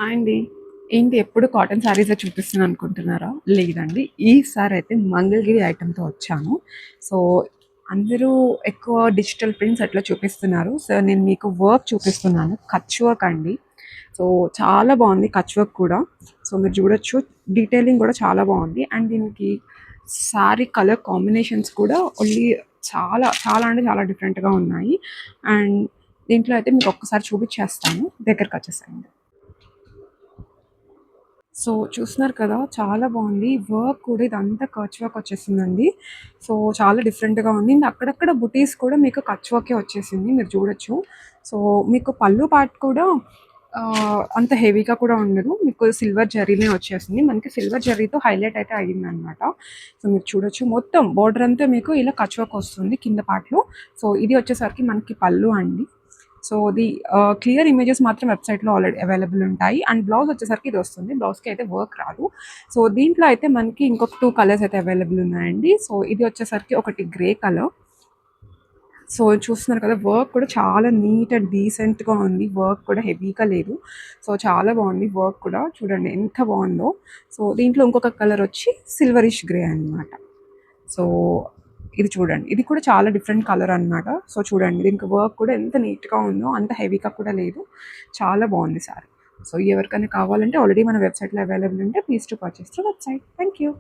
Hi అండి. ఏంటి ఎప్పుడు కాటన్ శారీసే చూపిస్తున్నాను అనుకుంటున్నారా? లేదండి. ఈసారి అయితే మంగళగిరి ఐటెమ్‌తో వచ్చాను. సో, అందరూ ఎక్కువ డిజిటల్ ప్రింట్స్ అట్లా చూపిస్తున్నారు. సో, నేను మీకు వర్క్ చూపిస్తున్నాను. కచ్ వర్క్ అండి. సో, చాలా బాగుంది కచ్ వర్క్ కూడా. సో, మీరు చూడొచ్చు. డీటెయిలింగ్ కూడా చాలా బాగుంది. అండ్ దీనికి శారీ కలర్ కాంబినేషన్స్ కూడా ఓన్లీ చాలా చాలా అంటే చాలా డిఫరెంట్‌గా ఉన్నాయి. అండ్ దీంట్లో అయితే మీకు ఒక్కసారి చూపించేస్తాను. దగ్గరకొచ్చేసేయండి. సో, చూస్తున్నారు కదా! చాలా బావుంది. వర్క్ కూడా ఇదంతా కచ్ వర్క్ వచ్చేసిందండి. సో, చాలా డిఫరెంట్‌గా ఉంది. అండ్ అక్కడక్కడ బుటీస్ కూడా మీకు కచ్ వర్కే వచ్చేసింది. మీరు చూడొచ్చు. సో, మీకు పళ్ళు పార్ట్ కూడా అంత హెవీగా కూడా ఉండదు. మీకు సిల్వర్ జరీనే వచ్చేసింది. మనకి సిల్వర్ జరీతో హైలైట్ అయితే అయిందనమాట. సో, మీరు చూడొచ్చు. మొత్తం బోర్డర్ అంతా మీకు ఇలా కచ్ వర్క్ వస్తుంది కింద పార్ట్‌లో. సో, ఇది వచ్చేసరికి మనకి పళ్ళు అండి. సో, క్లియర్ ఇమేజెస్ మాత్రం వెబ్‌సైట్‌లో ఆల్రెడీ అవైలబుల్ ఉంటాయి. అండ్ బ్లౌజ్ వచ్చేసరికి ఇది వస్తుంది. బ్లౌజ్‌కి అయితే వర్క్ రాదు. సో, దీంట్లో అయితే మనకి ఇంకొక 2 కలర్స్ అయితే అవైలబుల్ ఉన్నాయండి. సో, ఇది వచ్చేసరికి ఒకటి గ్రే కలర్. సో, చూస్తున్నారు కదా! వర్క్ కూడా చాలా నీట్ అండ్ డీసెంట్‌గా ఉంది. వర్క్ కూడా హెవీగా లేదు. సో, చాలా బాగుంది వర్క్ కూడా. చూడండి ఎంత బాగుందో. సో, దీంట్లో ఇంకొక కలర్ వచ్చి సిల్వరిష్ గ్రే అనమాట. సో, ఇది చూడండి. ఇది కూడా చాలా డిఫరెంట్ కలర్ అనమాట. సో, చూడండి దీనికి వర్క్ కూడా ఎంత నీట్‌గా ఉందో, అంత హెవీగా కూడా లేదు. చాలా బాగుంది సారీ. సో, ఎవరికైనా కావాలంటే ఆల్రెడీ మన వెబ్‌సైట్‌లో అవైలబుల్ ఉంటే please to purchase through website. Thank you.